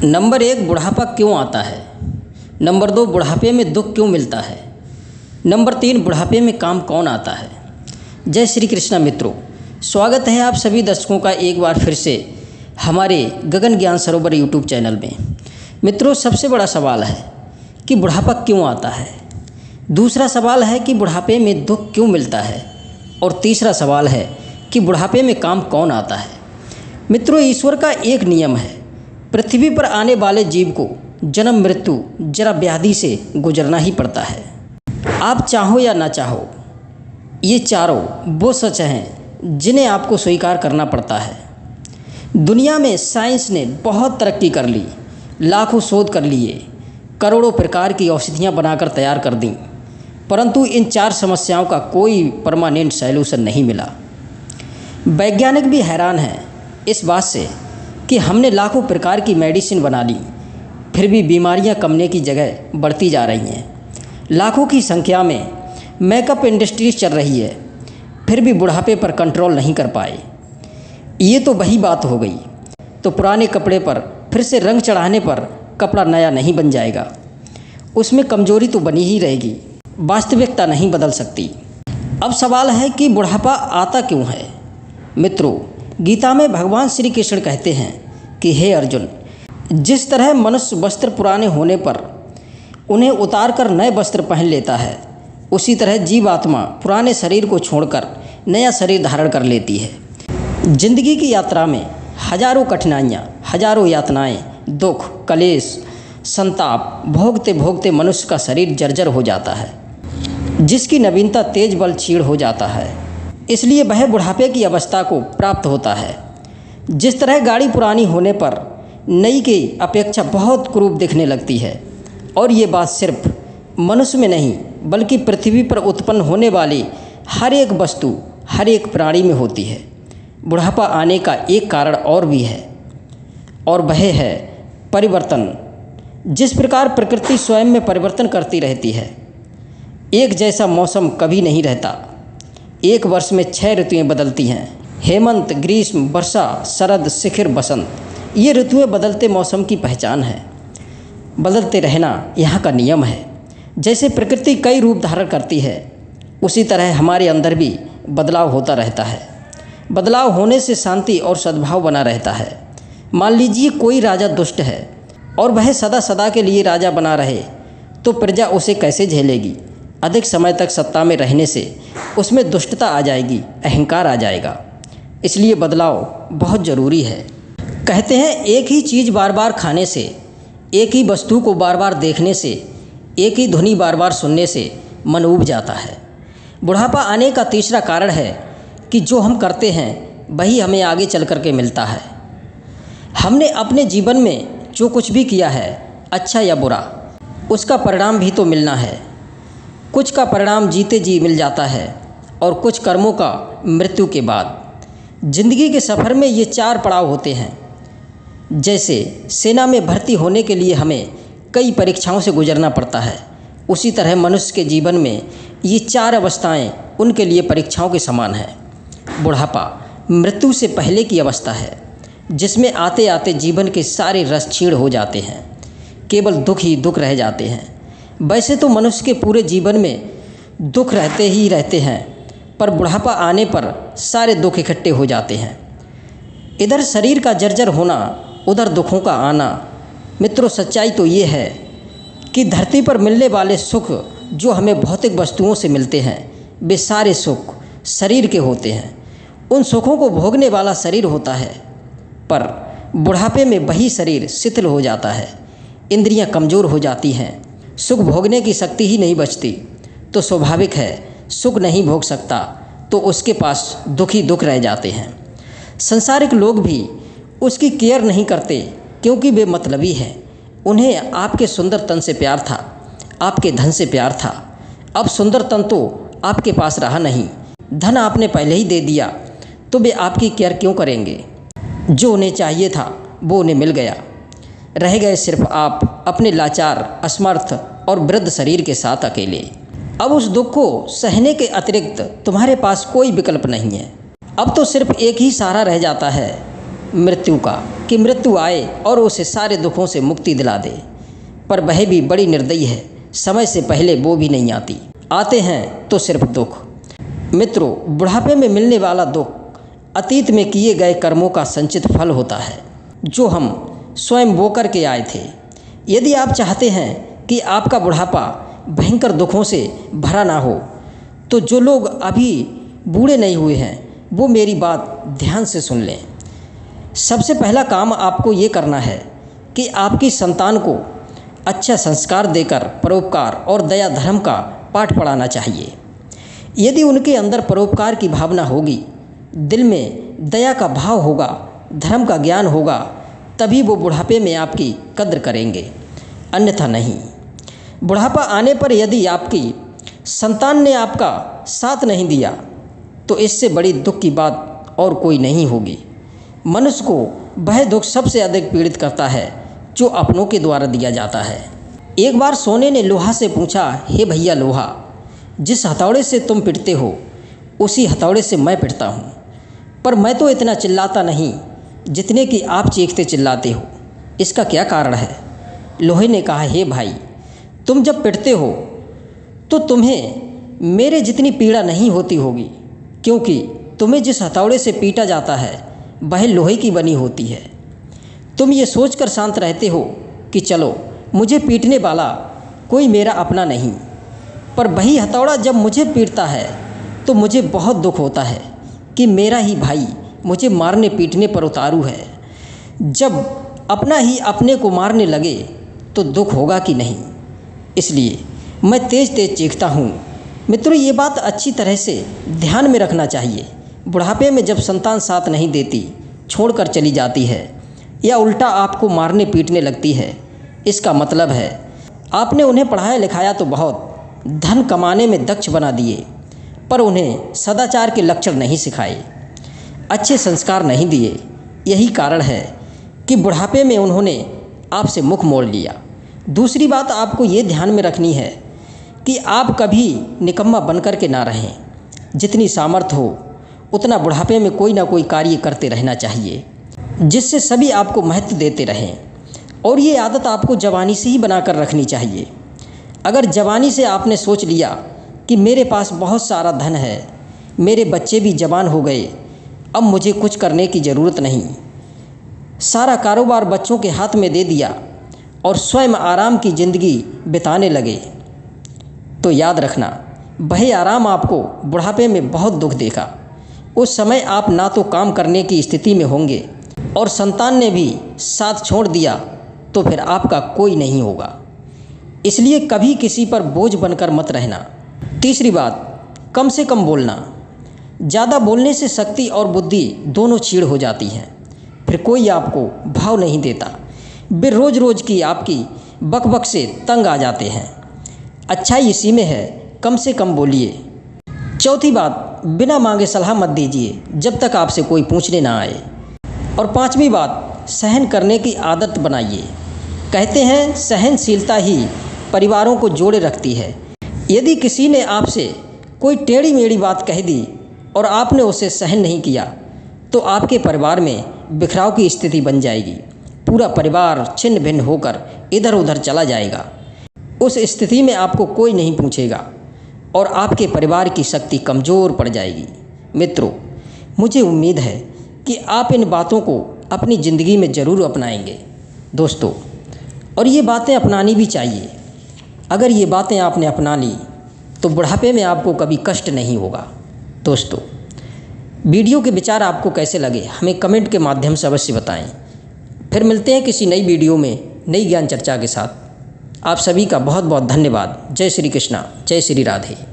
Number 1, बुढ़ापा क्यों आता है। नंबर 2, बुढ़ापे में दुख क्यों मिलता है। नंबर 3, बुढ़ापे में काम कौन आता है। जय श्री कृष्णा मित्रों, स्वागत है आप सभी दर्शकों का एक बार फिर से हमारे गगन ज्ञान सरोवर यूट्यूब चैनल में। मित्रों, सबसे बड़ा सवाल है कि बुढ़ापा क्यों आता है। दूसरा सवाल है कि बुढ़ापे में दुख क्यों मिलता है। और तीसरा सवाल है कि बुढ़ापे में काम कौन आता है। मित्रों, ईश्वर का एक नियम है, पृथ्वी पर आने वाले जीव को जन्म मृत्यु जरा व्याधि से गुजरना ही पड़ता है। आप चाहो या ना चाहो, ये चारों वो सच हैं जिन्हें आपको स्वीकार करना पड़ता है। दुनिया में साइंस ने बहुत तरक्की कर ली, लाखों शोध कर लिए, करोड़ों प्रकार की औषधियाँ बनाकर तैयार कर दी, परंतु इन 4 समस्याओं का कोई परमानेंट सॉल्यूशन नहीं मिला। वैज्ञानिक भी हैरान हैं इस बात से कि हमने लाखों प्रकार की मेडिसिन बना ली, फिर भी बीमारियां कमने की जगह बढ़ती जा रही हैं। लाखों की संख्या में मेकअप इंडस्ट्रीज चल रही है, फिर भी बुढ़ापे पर कंट्रोल नहीं कर पाए। ये तो वही बात हो गई, तो पुराने कपड़े पर फिर से रंग चढ़ाने पर कपड़ा नया नहीं बन जाएगा, उसमें कमजोरी तो बनी ही रहेगी, वास्तविकता नहीं बदल सकती। अब सवाल है कि बुढ़ापा आता क्यों है। मित्रों, गीता में भगवान श्री कृष्ण कहते हैं कि हे अर्जुन, जिस तरह मनुष्य वस्त्र पुराने होने पर उन्हें उतार कर नए वस्त्र पहन लेता है, उसी तरह जीवात्मा पुराने शरीर को छोड़कर नया शरीर धारण कर लेती है। जिंदगी की यात्रा में हजारों कठिनाइयाँ, हजारों यातनाएं, दुख, कलेश, संताप भोगते भोगते मनुष्य का शरीर जर्जर हो जाता है, जिसकी नवीनता तेज बल क्षीण हो जाता है। इसलिए वह बुढ़ापे की अवस्था को प्राप्त होता है। जिस तरह गाड़ी पुरानी होने पर नई की अपेक्षा बहुत कुरूप दिखने लगती है, और ये बात सिर्फ मनुष्य में नहीं बल्कि पृथ्वी पर उत्पन्न होने वाली हर एक वस्तु, हर एक प्राणी में होती है। बुढ़ापा आने का एक कारण और भी है, और वह है परिवर्तन। जिस प्रकार प्रकृति स्वयं में परिवर्तन करती रहती है, एक जैसा मौसम कभी नहीं रहता। एक वर्ष में 6 ऋतुएं बदलती हैं, हेमंत, ग्रीष्म, वर्षा, शरद, शिशिर, बसंत। ये ऋतुएं बदलते मौसम की पहचान है। बदलते रहना यहाँ का नियम है। जैसे प्रकृति कई रूप धारण करती है, उसी तरह हमारे अंदर भी बदलाव होता रहता है। बदलाव होने से शांति और सद्भाव बना रहता है। मान लीजिए कोई राजा दुष्ट है और वह सदा सदा के लिए राजा बना रहे, तो प्रजा उसे कैसे झेलेगी। अधिक समय तक सत्ता में रहने से उसमें दुष्टता आ जाएगी, अहंकार आ जाएगा। इसलिए बदलाव बहुत ज़रूरी है। कहते हैं एक ही चीज़ बार बार खाने से, एक ही वस्तु को बार बार देखने से, एक ही ध्वनि बार बार सुनने से मन ऊब जाता है। बुढ़ापा आने का तीसरा कारण है कि जो हम करते हैं वही हमें आगे चल कर के मिलता है। हमने अपने जीवन में जो कुछ भी किया है, अच्छा या बुरा, उसका परिणाम भी तो मिलना है। कुछ का परिणाम जीते जी मिल जाता है और कुछ कर्मों का मृत्यु के बाद। जिंदगी के सफ़र में ये 4 पड़ाव होते हैं। जैसे सेना में भर्ती होने के लिए हमें कई परीक्षाओं से गुजरना पड़ता है, उसी तरह मनुष्य के जीवन में ये 4 अवस्थाएं उनके लिए परीक्षाओं के समान हैं। बुढ़ापा मृत्यु से पहले की अवस्था है, जिसमें आते आते जीवन के सारे रस क्षीण हो जाते हैं, केवल दुख ही दुख रह जाते हैं। वैसे तो मनुष्य के पूरे जीवन में दुख रहते ही रहते हैं, पर बुढ़ापा आने पर सारे दुख इकट्ठे हो जाते हैं। इधर शरीर का जर्जर होना, उधर दुखों का आना। मित्रों, सच्चाई तो ये है कि धरती पर मिलने वाले सुख जो हमें भौतिक वस्तुओं से मिलते हैं, वे सारे सुख शरीर के होते हैं। उन सुखों को भोगने वाला शरीर होता है, पर बुढ़ापे में वही शरीर शिथिल हो जाता है, इंद्रियां कमज़ोर हो जाती हैं, सुख भोगने की शक्ति ही नहीं बचती। तो स्वाभाविक है, सुख नहीं भोग सकता तो उसके पास दुख ही दुख रह जाते हैं। संसारिक लोग भी उसकी केयर नहीं करते, क्योंकि वे मतलबी हैं। उन्हें आपके सुंदर तन से प्यार था, आपके धन से प्यार था। अब सुंदर तन तो आपके पास रहा नहीं, धन आपने पहले ही दे दिया, तो वे आपकी केयर क्यों करेंगे। जो उन्हें चाहिए था वो उन्हें मिल गया, रह गए सिर्फ आप अपने लाचार, असमर्थ और वृद्ध शरीर के साथ अकेले। अब उस दुख को सहने के अतिरिक्त तुम्हारे पास कोई विकल्प नहीं है। अब तो सिर्फ एक ही सहारा रह जाता है, मृत्यु का। कि मृत्यु आए और उसे सारे दुखों से मुक्ति दिला दे, पर वह भी बड़ी निर्दयी है, समय से पहले वो भी नहीं आती, आते हैं तो सिर्फ दुख। मित्रों, बुढ़ापे में मिलने वाला दुख अतीत में किए गए कर्मों का संचित फल होता है, जो हम स्वयं वो करके आए थे। यदि आप चाहते हैं कि आपका बुढ़ापा भयंकर दुखों से भरा ना हो, तो जो लोग अभी बूढ़े नहीं हुए हैं वो मेरी बात ध्यान से सुन लें। सबसे पहला काम आपको ये करना है कि आपकी संतान को अच्छा संस्कार देकर परोपकार और दया धर्म का पाठ पढ़ाना चाहिए। यदि उनके अंदर परोपकार की भावना होगी, दिल में दया का भाव होगा, धर्म का ज्ञान होगा, तभी वो बुढ़ापे में आपकी कद्र करेंगे, अन्यथा नहीं। बुढ़ापा आने पर यदि आपकी संतान ने आपका साथ नहीं दिया तो इससे बड़ी दुख की बात और कोई नहीं होगी। मनुष्य को वह दुख सबसे अधिक पीड़ित करता है जो अपनों के द्वारा दिया जाता है। एक बार सोने ने लोहा से पूछा, हे भैया लोहा, जिस हथौड़े से तुम पिटते हो उसी हथौड़े से मैं पिटता हूँ, पर मैं तो इतना चिल्लाता नहीं जितने कि आप चीखते चिल्लाते हो, इसका क्या कारण है? लोहे ने कहा, हे भाई, तुम जब पिटते हो तो तुम्हें मेरे जितनी पीड़ा नहीं होती होगी, क्योंकि तुम्हें जिस हथौड़े से पीटा जाता है वह लोहे की बनी होती है। तुम ये सोचकर शांत रहते हो कि चलो मुझे पीटने वाला कोई मेरा अपना नहीं, पर वही हथौड़ा जब मुझे पीटता है तो मुझे बहुत दुख होता है कि मेरा ही भाई मुझे मारने पीटने पर उतारू है। जब अपना ही अपने को मारने लगे तो दुख होगा कि नहीं, इसलिए मैं तेज तेज चीखता हूँ। मित्रों, ये बात अच्छी तरह से ध्यान में रखना चाहिए। बुढ़ापे में जब संतान साथ नहीं देती, छोड़कर चली जाती है या उल्टा आपको मारने पीटने लगती है, इसका मतलब है आपने उन्हें पढ़ाया लिखाया तो बहुत, धन कमाने में दक्ष बना दिए, पर उन्हें सदाचार के लक्षण नहीं सिखाए, अच्छे संस्कार नहीं दिए। यही कारण है कि बुढ़ापे में उन्होंने आपसे मुख मोड़ लिया। दूसरी बात आपको ये ध्यान में रखनी है कि आप कभी निकम्मा बनकर के ना रहें। जितनी सामर्थ्य हो उतना बुढ़ापे में कोई ना कोई कार्य करते रहना चाहिए, जिससे सभी आपको महत्व देते रहें। और ये आदत आपको जवानी से ही बनाकर रखनी चाहिए। अगर जवानी से आपने सोच लिया कि मेरे पास बहुत सारा धन है, मेरे बच्चे भी जवान हो गए, अब मुझे कुछ करने की ज़रूरत नहीं, सारा कारोबार बच्चों के हाथ में दे दिया और स्वयं आराम की ज़िंदगी बिताने लगे, तो याद रखना वही आराम आपको बुढ़ापे में बहुत दुख देगा। उस समय आप ना तो काम करने की स्थिति में होंगे और संतान ने भी साथ छोड़ दिया तो फिर आपका कोई नहीं होगा। इसलिए कभी किसी पर बोझ बनकर मत रहना। तीसरी बात, कम से कम बोलना। ज़्यादा बोलने से शक्ति और बुद्धि दोनों छीड़ हो जाती हैं, फिर कोई आपको भाव नहीं देता, वे रोज़ रोज़ की आपकी बकबक से तंग आ जाते हैं। अच्छाई इसी में है, कम से कम बोलिए। चौथी बात, बिना मांगे सलाह मत दीजिए जब तक आपसे कोई पूछने ना आए। और पांचवी बात, सहन करने की आदत बनाइए। कहते हैं सहनशीलता ही परिवारों को जोड़े रखती है। यदि किसी ने आपसे कोई टेढ़ी मेढ़ी बात कह दी और आपने उसे सहन नहीं किया तो आपके परिवार में बिखराव की स्थिति बन जाएगी। पूरा परिवार छिन्न भिन्न होकर इधर उधर चला जाएगा। उस स्थिति में आपको कोई नहीं पूछेगा और आपके परिवार की शक्ति कमज़ोर पड़ जाएगी। मित्रों, मुझे उम्मीद है कि आप इन बातों को अपनी ज़िंदगी में ज़रूर अपनाएंगे दोस्तों, और ये बातें अपनानी भी चाहिए। अगर ये बातें आपने अपना ली तो बुढ़ापे में आपको कभी कष्ट नहीं होगा। दोस्तों, वीडियो के विचार आपको कैसे लगे हमें कमेंट के माध्यम से अवश्य बताएं। फिर मिलते हैं किसी नई वीडियो में नई ज्ञान चर्चा के साथ। आप सभी का बहुत बहुत धन्यवाद। जय श्री कृष्णा, जय श्री राधे।